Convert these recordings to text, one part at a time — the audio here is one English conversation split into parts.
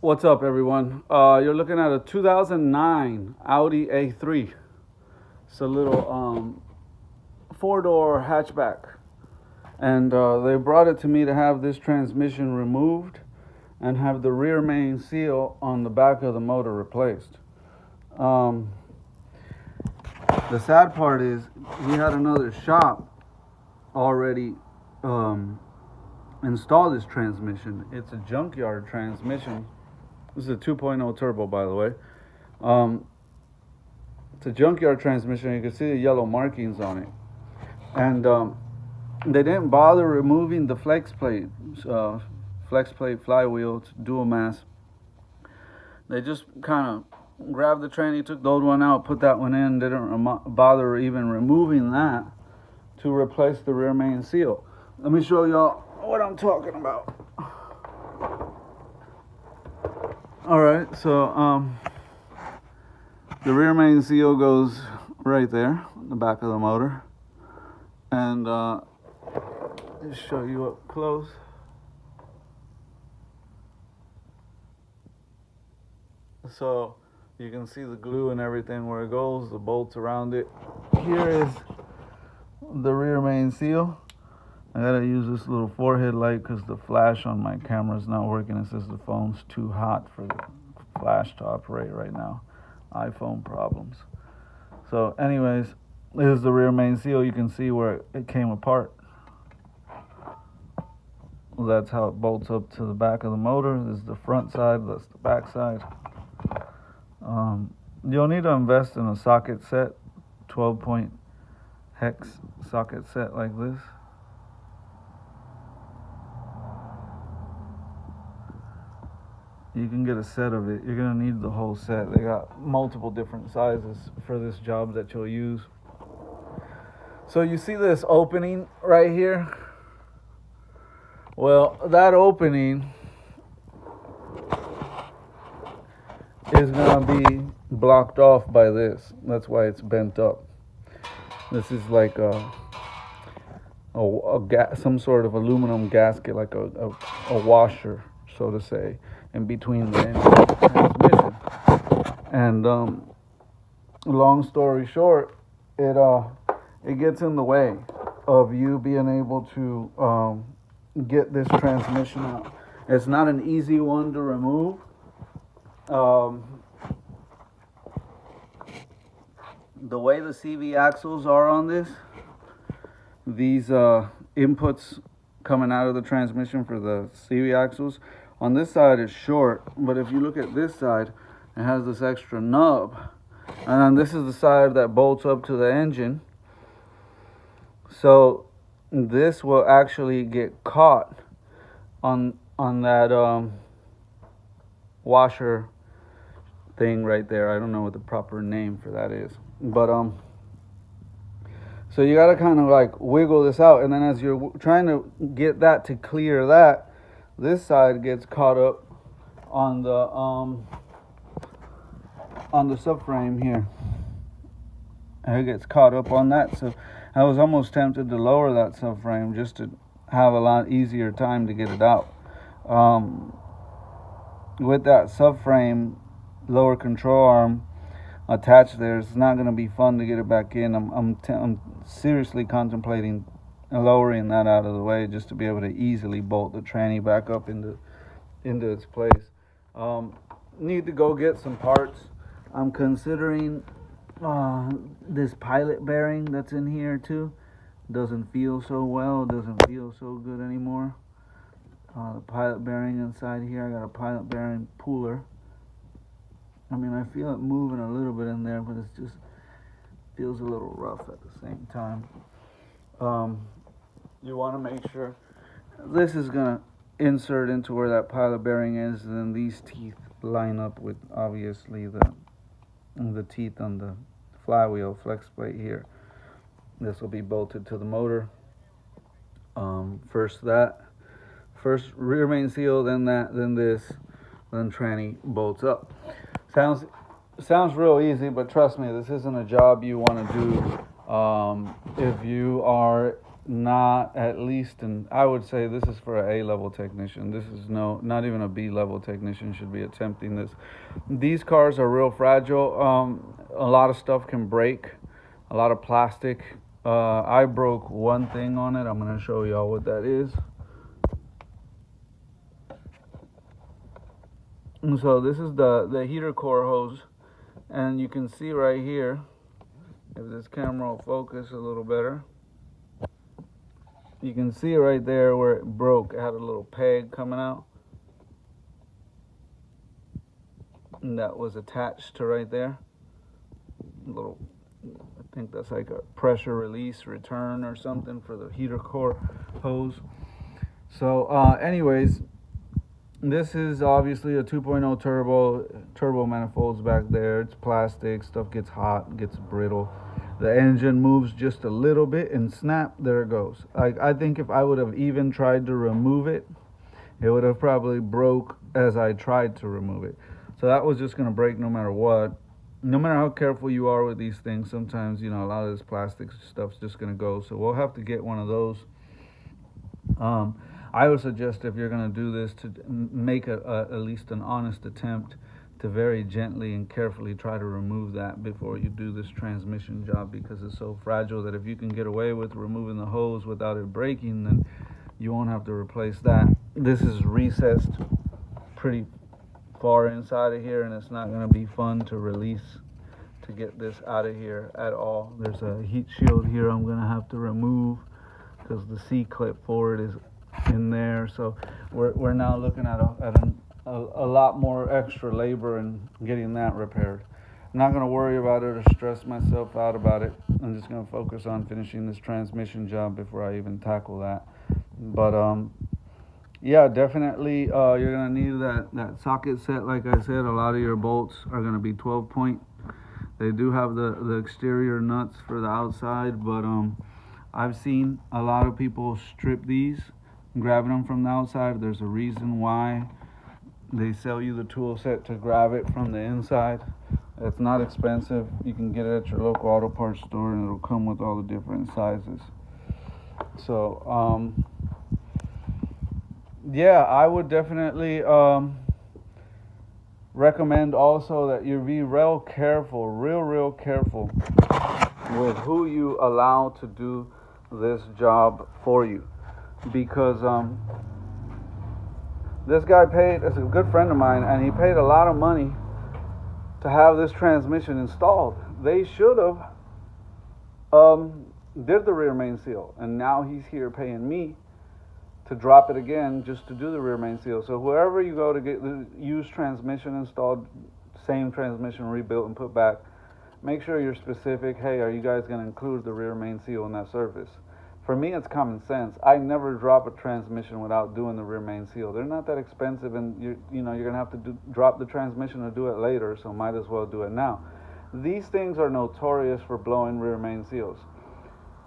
What's up, everyone? You're looking at a 2009 Audi A3. It's a little four-door hatchback, and they brought it to me to have this transmission removed and have the rear main seal on the back of the motor replaced. Um, the sad part is he had another shop already install this transmission. It's a junkyard transmission. This is a 2.0 turbo, by the way. It's a junkyard transmission. You can see the yellow markings on it. And they didn't bother removing the flex plate flywheel, dual mass. They just kind of grabbed the tranny, took the old one out, put that one in, didn't bother even removing that to replace the rear main seal. Let me show y'all what I'm talking about. All right, so the rear main seal goes right there on the back of the motor, and just show you up close. So you can see the glue and everything where it goes, the bolts around it. Here is the rear main seal. I gotta use this little forehead light because the flash on my camera is not working. It says the phone's too hot for the flash to operate right now. iPhone problems. So anyways, this is the rear main seal. You can see where it came apart. Well, that's how it bolts up to the back of the motor. This is the front side, that's the back side. You'll need to invest in a socket set, 12-point hex socket set like this. You can get a set of it. You're gonna need the whole set. They got multiple different sizes for this job that you'll use. So you see this opening right here? Well, that opening is gonna be blocked off by this. That's why it's bent up. This is like some sort of aluminum gasket, like a washer, so to say, in between the engine and the transmission. And long story short, it gets in the way of you being able to get this transmission out. It's not an easy one to remove. The way the CV axles are on this, these inputs coming out of the transmission for the CV axles, on this side is short, but if you look at this side, it has this extra nub, and then this is the side that bolts up to the engine. So this will actually get caught on that washer thing right there. I don't know what the proper name for that is, but so you gotta kind of like wiggle this out, and then as you're trying to get that to clear that, this side gets caught up on the subframe here. And it gets caught up on that, so I was almost tempted to lower that subframe just to have a lot easier time to get it out. With that subframe lower control arm attached there, it's not going to be fun to get it back in. I'm seriously contemplating lowering that out of the way just to be able to easily bolt the tranny back up into its place. Need to go get some parts. I'm considering this pilot bearing that's in here too. Doesn't feel so well, doesn't feel so good anymore. The pilot bearing inside here, I got a pilot bearing puller. I mean, I feel it moving a little bit in there, but it just feels a little rough at the same time. You want to make sure this is going to insert into where that pilot bearing is, and then these teeth line up with obviously the teeth on the flywheel flex plate here. This will be bolted to the motor. First rear main seal, then that, then this, then tranny bolts up. Sounds real easy, but trust me, this isn't a job you want to do if you are not at least, and I would say this is for an A-level technician. This is not even a B-level technician should be attempting this. These cars are real fragile. A lot of stuff can break, a lot of plastic. I broke one thing on it. I'm gonna show y'all what that is. And so this is the heater core hose, and you can see right here, if this camera will focus a little better, you can see right there where it broke. It had a little peg coming out, and that was attached to right there. A little, I think that's like a pressure release return or something for the heater core hose. So anyways, this is obviously a 2.0 turbo manifolds back there. It's plastic, stuff gets hot, gets brittle. The engine moves just a little bit and snap, there it goes. I think if I would have even tried to remove it, it would have probably broke as I tried to remove it. So that was just gonna break no matter what. No matter how careful you are with these things, sometimes, a lot of this plastic stuff's just gonna go. So we'll have to get one of those. I would suggest, if you're gonna do this, to make at least an honest attempt to very gently and carefully try to remove that before you do this transmission job, because it's so fragile that if you can get away with removing the hose without it breaking, then you won't have to replace that. This is recessed pretty far inside of here, and it's not going to be fun to release to get this out of here at all. There's a heat shield here I'm going to have to remove because the C-clip for it is in there. So we're now looking at a lot more extra labor in getting that repaired. I'm not going to worry about it or stress myself out about it. I'm just going to focus on finishing this transmission job before I even tackle that. But yeah, definitely you're going to need that socket set. Like I said, a lot of your bolts are going to be 12 point. They do have the exterior nuts for the outside, but I've seen a lot of people strip these, grabbing them from the outside. There's a reason why they sell you the tool set to grab it from the inside. It's not expensive. You can get it at your local auto parts store, and it'll come with all the different sizes. So yeah, I would definitely recommend also that you be real careful with who you allow to do this job for you, because this guy paid, it's a good friend of mine, and he paid a lot of money to have this transmission installed. They should have did the rear main seal, and now he's here paying me to drop it again just to do the rear main seal. So wherever you go to get the used transmission installed, same transmission rebuilt and put back, make sure you're specific. Hey, are you guys going to include the rear main seal in that service? For me, it's common sense. I never drop a transmission without doing the rear main seal. They're not that expensive, and you're going to have to drop the transmission or do it later, so might as well do it now. These things are notorious for blowing rear main seals.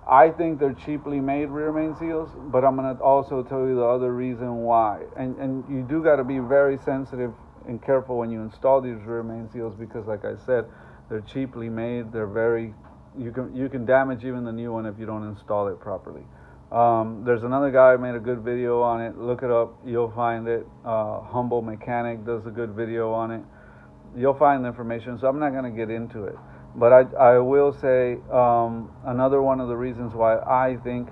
I think they're cheaply made rear main seals, but I'm going to also tell you the other reason why. And you do got to be very sensitive and careful when you install these rear main seals, because like I said, they're cheaply made. They're very, you can damage even the new one if you don't install it properly. There's another guy who made a good video on it. Look it up, you'll find it. Humble Mechanic does a good video on it. You'll find the information, so I'm not going to get into it. But I will say another one of the reasons why I think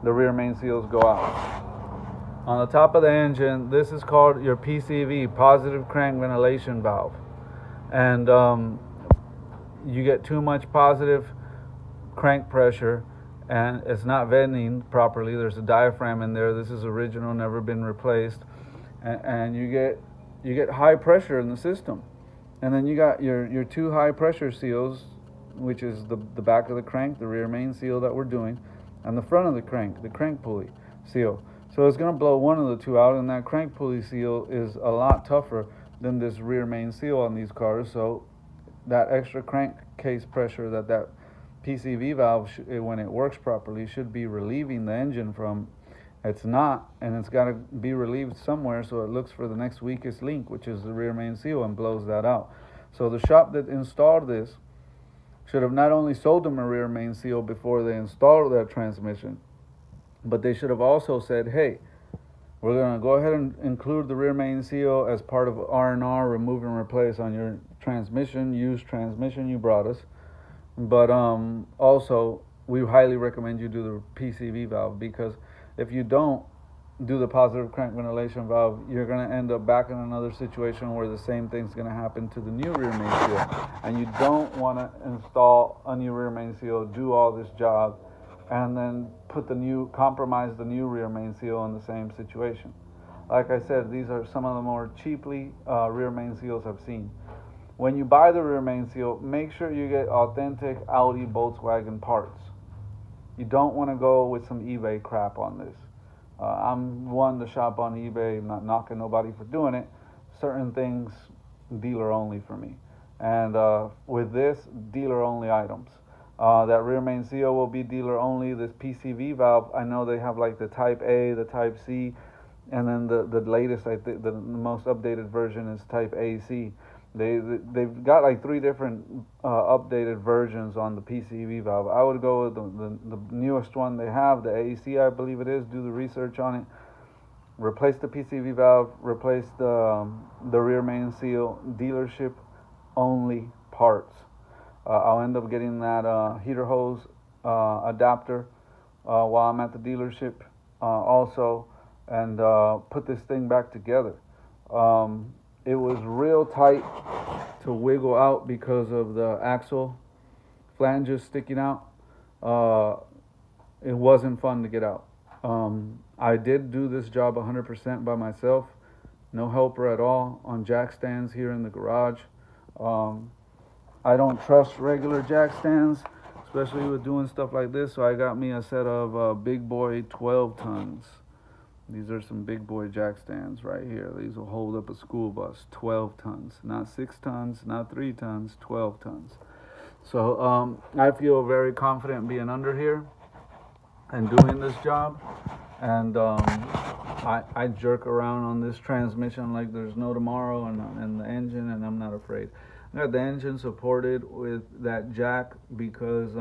the rear main seals go out. On the top of the engine, this is called your PCV, positive crank ventilation valve. And you get too much positive crank pressure, and it's not venting properly. There's a diaphragm in there. This is original, never been replaced. And you get high pressure in the system. And then you got your two high pressure seals, which is the back of the crank, the rear main seal that we're doing, and the front of the crank pulley seal. So it's going to blow one of the two out, and that crank pulley seal is a lot tougher than this rear main seal on these cars. So that extra crankcase pressure that PCV valve, when it works properly, should be relieving the engine from. It's not, and it's got to be relieved somewhere, so it looks for the next weakest link, which is the rear main seal, and blows that out. So the shop that installed this should have not only sold them a rear main seal before they installed that transmission, but they should have also said, hey, we're going to go ahead and include the rear main seal as part of R&R, remove and replace on your transmission, used transmission you brought us. But also, we highly recommend you do the PCV valve, because if you don't do the positive crank ventilation valve, you're going to end up back in another situation where the same thing's going to happen to the new rear main seal. And you don't want to install a new rear main seal, do all this job, and then compromise the new rear main seal in the same situation. Like I said, these are some of the more cheaply rear main seals I've seen. When you buy the rear main seal, make sure you get authentic Audi, Volkswagen parts. You don't want to go with some eBay crap on this. I'm one to shop on eBay. I'm not knocking nobody for doing it. Certain things, dealer only for me. And with this, dealer only items. That rear main seal will be dealer only. This PCV valve, I know they have like the Type A, the Type C, and then the latest, I think the most updated version is Type AC. They've got like 3 different updated versions on the PCV valve. I would go with the newest one they have, the AEC, I believe it is. Do the research on it. Replace the PCV valve. Replace the rear main seal. Dealership only parts. I'll end up getting that heater hose adapter while I'm at the dealership also, and put this thing back together. It was real tight to wiggle out because of the axle flanges sticking out. It wasn't fun to get out. I did do this job 100% by myself, no helper at all, on jack stands here in the garage. I don't trust regular jack stands, especially with doing stuff like this, so I got me a set of big boy 12 tons. These are some big boy jack stands right here. These will hold up a school bus, 12 tons. Not 6 tons, not 3 tons, 12 tons. So I feel very confident being under here and doing this job. And I jerk around on this transmission like there's no tomorrow, and the engine, and I'm not afraid. I got the engine supported with that jack because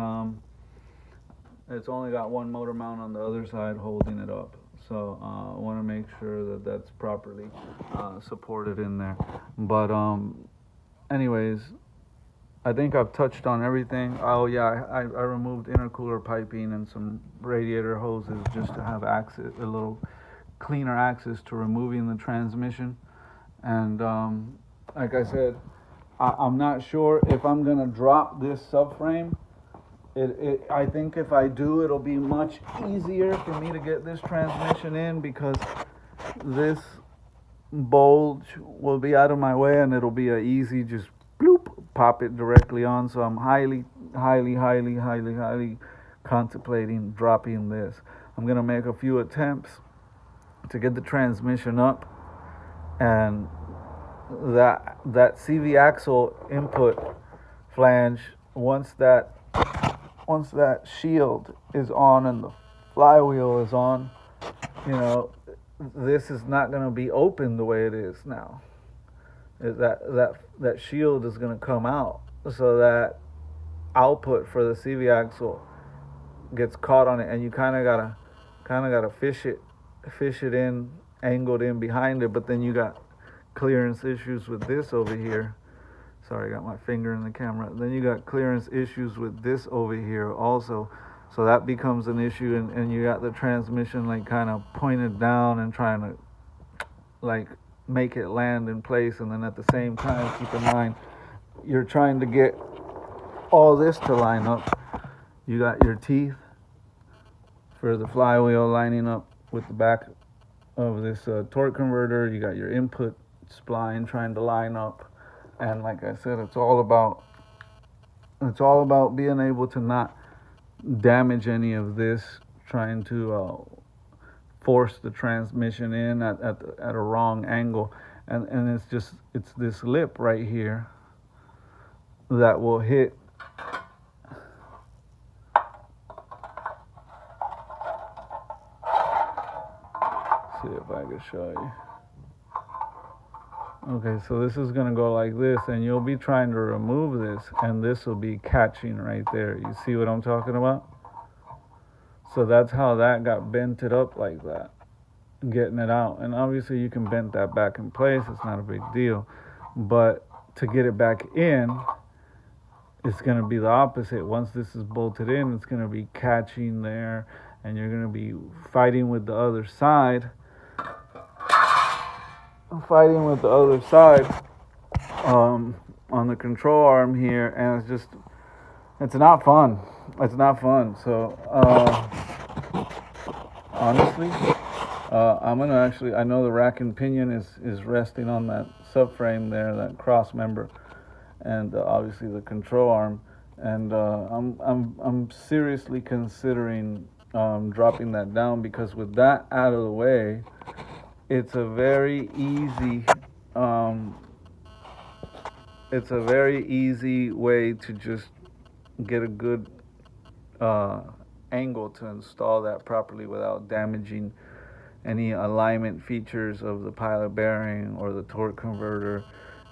it's only got one motor mount on the other side holding it up. So I want to make sure that that's properly supported in there. But anyways, I think I've touched on everything. Oh yeah, I removed intercooler piping and some radiator hoses just to have access, a little cleaner access to removing the transmission. And like I said, I'm not sure if I'm gonna drop this subframe. I think if I do, it'll be much easier for me to get this transmission in, because this bulge will be out of my way and it'll be a easy just bloop, pop it directly on. So I'm highly contemplating dropping this. I'm gonna make a few attempts to get the transmission up, and that CV axle input flange, once that shield is on and the flywheel is on, you know, this is not going to be open the way it is now. That shield is going to come out, so that output for the CV axle gets caught on it, and you kind of gotta fish it in, angled in behind it. But then you got clearance issues with this over here. Sorry, I got my finger in the camera. Then you got clearance issues with this over here also. So that becomes an issue, and you got the transmission like kind of pointed down and trying to like make it land in place. And then at the same time, keep in mind, you're trying to get all this to line up. You got your teeth for the flywheel lining up with the back of this torque converter. You got your input spline trying to line up. And like I said, it's all about being able to not damage any of this, trying to force the transmission in at a wrong angle. And it's this lip right here that will hit. See if I can show you. Okay, so this is gonna go like this, and you'll be trying to remove this, and this will be catching right there. You see what I'm talking about? So that's how that got bented up like that, getting it out. And obviously you can bend that back in place, it's not a big deal. But to get it back in, it's gonna be the opposite. Once this is bolted in, it's gonna be catching there, and you're gonna be fighting with the other side. On the control arm here, and it's not fun. It's not fun. So honestly, I'm gonna actually. I know the rack and pinion is resting on that subframe there, that cross member, and obviously the control arm. And I'm seriously considering dropping that down, because with that out of the way, it's a very easy. It's a very easy way to just get a good angle to install that properly without damaging any alignment features of the pilot bearing or the torque converter,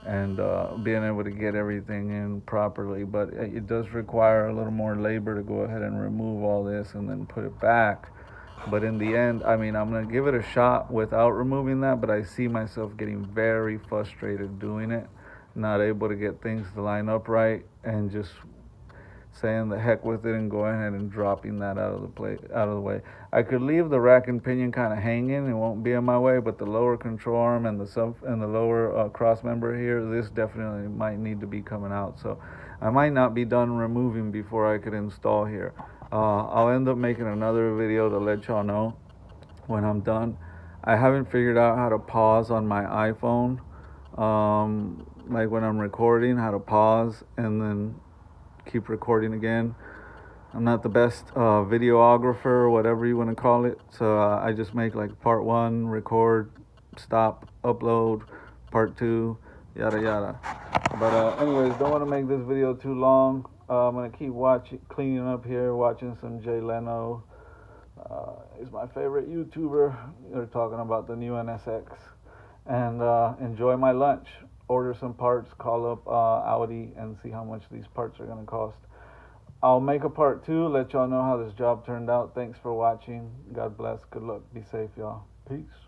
and being able to get everything in properly. But it does require a little more labor to go ahead and remove all this and then put it back. But in the end, I mean, I'm going to give it a shot without removing that, but I see myself getting very frustrated doing it, not able to get things to line up right, and just saying the heck with it and going ahead and dropping that out of the way. I could leave the rack and pinion kind of hanging; it won't be in my way. But the lower control arm and the lower cross member here, this definitely might need to be coming out. So I might not be done removing before I could install here. I'll end up making another video to let y'all know when I'm done. I haven't figured out how to pause on my iPhone, like when I'm recording, how to pause and then keep recording again. I'm not the best videographer or whatever you want to call it, so I just make like part 1, record, stop, upload, part 2, yada yada. But anyways, don't want to make this video too long. I'm gonna keep cleaning up here, watching some Jay Leno. He's my favorite YouTuber. They're talking about the new NSX, and enjoy my lunch. Order some parts, call up Audi, and see how much these parts are gonna cost. I'll make a part 2, let y'all know how this job turned out. Thanks for watching. God bless. Good luck. Be safe, y'all. Peace.